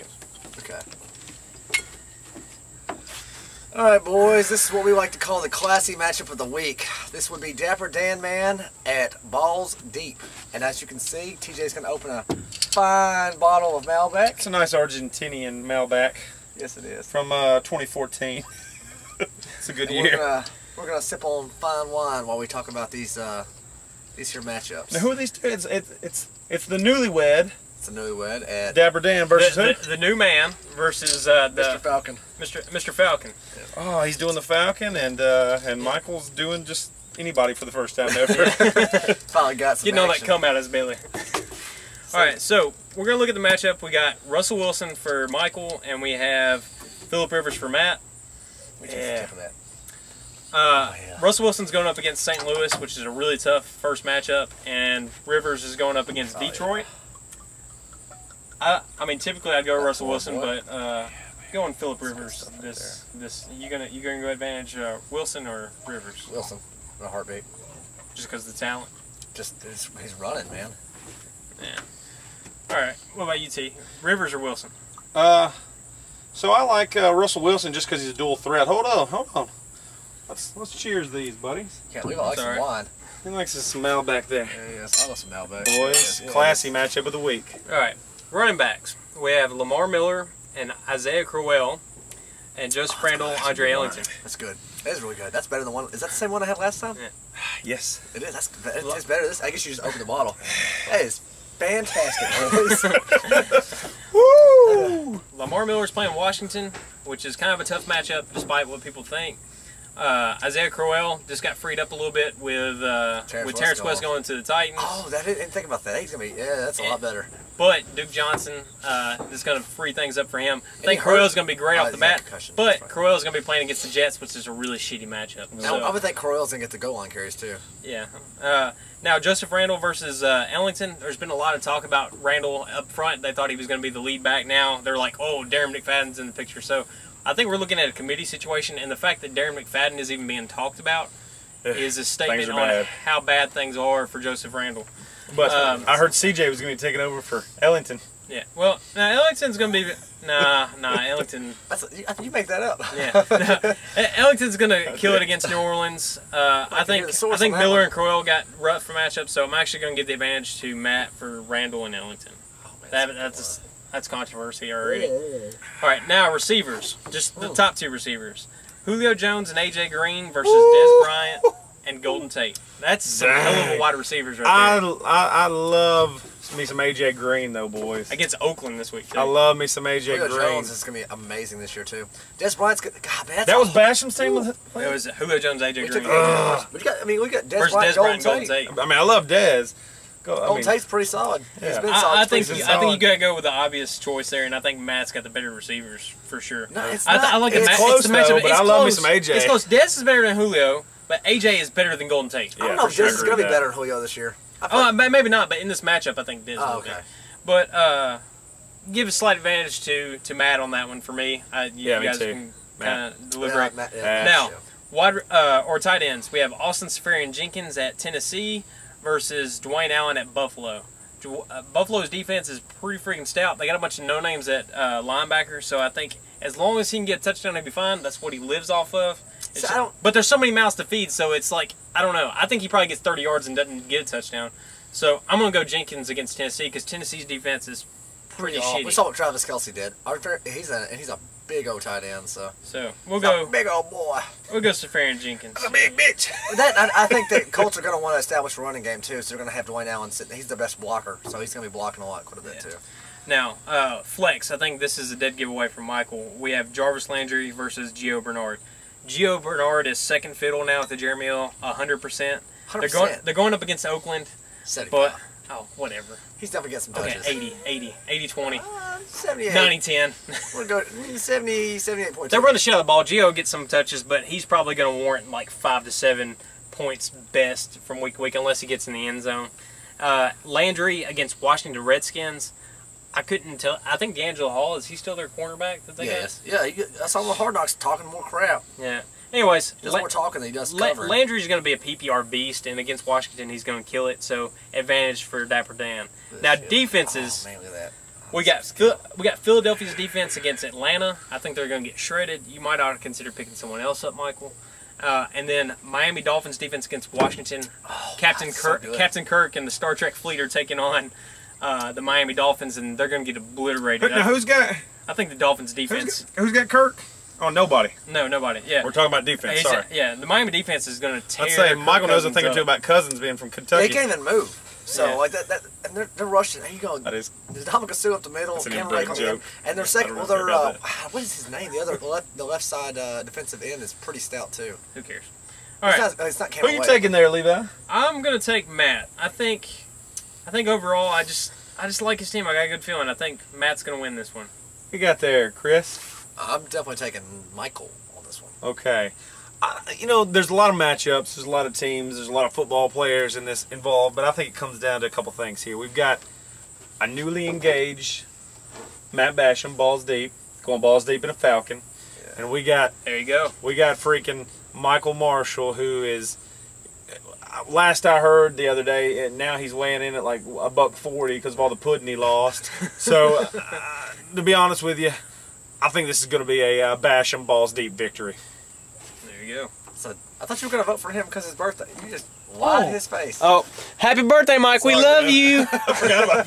guess. Okay. All right, boys. This is what we like to call the classy matchup of the week. This would be Dapper Dan Man at Balls Deep. And as you can see, TJ's going to open a fine bottle of Malbec. It's a nice Argentinian Malbec. Yes, it is. From 2014. It's a good year. We're gonna sip on fine wine while we talk about these here matchups. Now, who are these two? It's the newlywed. It's a newlywed at Dapper Dan versus the new man versus Mr. Falcon. Mr. Falcon. Yeah. Oh, he's doing the Falcon, and Michael's doing just anybody for the first time ever. Finally got some getting all that action. cum out of his belly. All right, so we're gonna look at the matchup. We got Russell Wilson for Michael, and we have Phillip Rivers for Matt. Yeah. Russell Wilson's going up against St. Louis, which is a really tough first matchup, and Rivers is going up against Detroit. Yeah. I mean, typically I'd go Russell Wilson, but going Phillip Rivers. You gonna go advantage Wilson or Rivers? Wilson, in a heartbeat. Just because of the talent. Just he's running, man. Yeah. All right. What about you, T? Rivers or Wilson? So I like Russell Wilson just because he's a dual threat. Hold on. Let's cheers these, buddies. Can't leave. I like some wine. He likes his smell back there. Yeah, yes, I love some Malbec. Boys, classy matchup of the week. All right. Running backs. We have Lamar Miller and Isaiah Crowell, and Joseph Randall, Andre Ellington. That's good. That is really good. That's better than one. Is that the same one I had last time? Yeah. Yes. It is. It's better. I guess you just open the bottle. That is fantastic, boys. Woo! Lamar Miller's playing Washington, which is kind of a tough matchup despite what people think. Isaiah Crowell just got freed up a little bit with Terrence West going to the Titans. Oh, I didn't think about that. He's gonna be that's a lot better. But Duke Johnson is going to free things up for him. I think Crowell's going to be great off the bat, but Crowell's going to be playing against the Jets, which is a really shitty matchup. So, I would think Crowell's going to get the goal line carries too. Yeah. Now, Joseph Randall versus Ellington. There's been a lot of talk about Randall up front. They thought he was going to be the lead back. Now they're like, oh, Darren McFadden's in the picture. So I think we're looking at a committee situation, and the fact that Darren McFadden is even being talked about is a statement on how bad things are for Joseph Randall. But I heard CJ was going to be taking over for Ellington. Yeah. Well, now Ellington's going to be Ellington. I think you make that up. Yeah. Ellington's going to kill it against New Orleans. I think Miller and Crowell got rough for matchups, so I'm actually going to give the advantage to Matt for Randall and Ellington. Oh, man, that's controversy already. All right, now receivers. Just the top two receivers. Julio Jones and A.J. Green versus Dez Bryant and Golden Tate. That's some hell of a wide receivers right there. I love me some A.J. Green, though, boys. Against Oakland this week, too. I love me some A.J. Green. Julio Jones is going to be amazing this year, too. Dez Bryant's good. God, man, that was Basham's team? It was Julio Jones, A.J. Green. But we got Dez Bryant, Golden Tate. I mean, I love Dez. Golden Tate's pretty solid. Yeah. He's been solid. I think you got to go with the obvious choice there, and I think Matt's got the better receivers, for sure. No, it's not. I like it's close, though, but I love me some AJ. It's close. Dez is better than Julio, but AJ is better than Golden Tate. I don't know if Dez is going to be better than Julio this year. Maybe not, but in this matchup, I think Dez will be. But give a slight advantage to Matt on that one for me. You guys can kind of deliberate. Now, tight ends. We have Austin Seferian-Jenkins at Tennessee versus Dwayne Allen at Buffalo. Buffalo's defense is pretty freaking stout. They got a bunch of no-names at linebacker, so I think as long as he can get a touchdown, he'll be fine. That's what he lives off of. But there's so many mouths to feed, so it's like, I don't know. I think he probably gets 30 yards and doesn't get a touchdown. So I'm going to go Jenkins against Tennessee because Tennessee's defense is pretty shitty. We saw what Travis Kelce did. He's a big old tight end, so we'll go big old boy. We'll go Seferian-Jenkins. That's a big bitch. I think the Colts are going to want to establish a running game too, so they're going to have Dwayne Allen sitting. He's the best blocker, so he's going to be blocking quite a bit too. Now, flex. I think this is a dead giveaway from Michael. We have Jarvis Landry versus Gio Bernard. Gio Bernard is second fiddle now with the Jeremy Hill, 100%. 100%. They're going up against Oakland, but whatever. He's definitely get some touches. Okay, 80-20. 78. 90-10. We'll go 78.2. They run the shit out of the ball. Gio gets some touches, but he's probably going to warrant like 5 to 7 points best from week to week unless he gets in the end zone. Landry against Washington Redskins. I couldn't tell. I think D'Angelo Hall, is he still their cornerback that they got? Yeah, I saw the Hard Knocks talking more crap. Yeah. Anyways, he does more talking than he does covering. Landry's going to be a PPR beast, and against Washington, he's going to kill it. So, advantage for Dapper Dan. Now, defenses. Oh, man, look at that. We got Philadelphia's defense against Atlanta. I think they're going to get shredded. You might ought to consider picking someone else up, Michael. And then Miami Dolphins defense against Washington. Captain Kirk and the Star Trek fleet are taking on the Miami Dolphins, and they're going to get obliterated. Now, who's got? I think the Dolphins defense. Who's got Kirk? Oh, nobody. No, nobody. Yeah. We're talking about defense. Sorry. Yeah, the Miami defense is going to tear. I'd say Michael knows a thing or two about Cousins being from Kentucky. They can't even move. So like that, and they're rushing. There you go. That is. Dominic Sue up the middle. That's an Cameron inbred Rake on joke. the end. And their second, well, they're what is his name? The left side defensive end is pretty stout too. Who cares? All right. It's not Cameron. Who are you taking there, Levi? I'm gonna take Matt. I think overall, I just like his team. I got a good feeling. I think Matt's gonna win this one. You got there, Chris? I'm definitely taking Michael on this one. Okay. You know, there's a lot of matchups, there's a lot of teams, there's a lot of football players in this involved, but I think it comes down to a couple things here. We've got a newly engaged Matt Basham, balls deep, going balls deep in a Falcon, and we got freaking Michael Marshall, who is, last I heard the other day, and now he's weighing in at like $140 because of all the pudding he lost. So, to be honest with you, I think this is going to be a Basham balls deep victory. There you go. So I thought you were going to vote for him because of his birthday. You just lied in his face. Oh, happy birthday, Mike. Sorry, we love you. I forgot about that.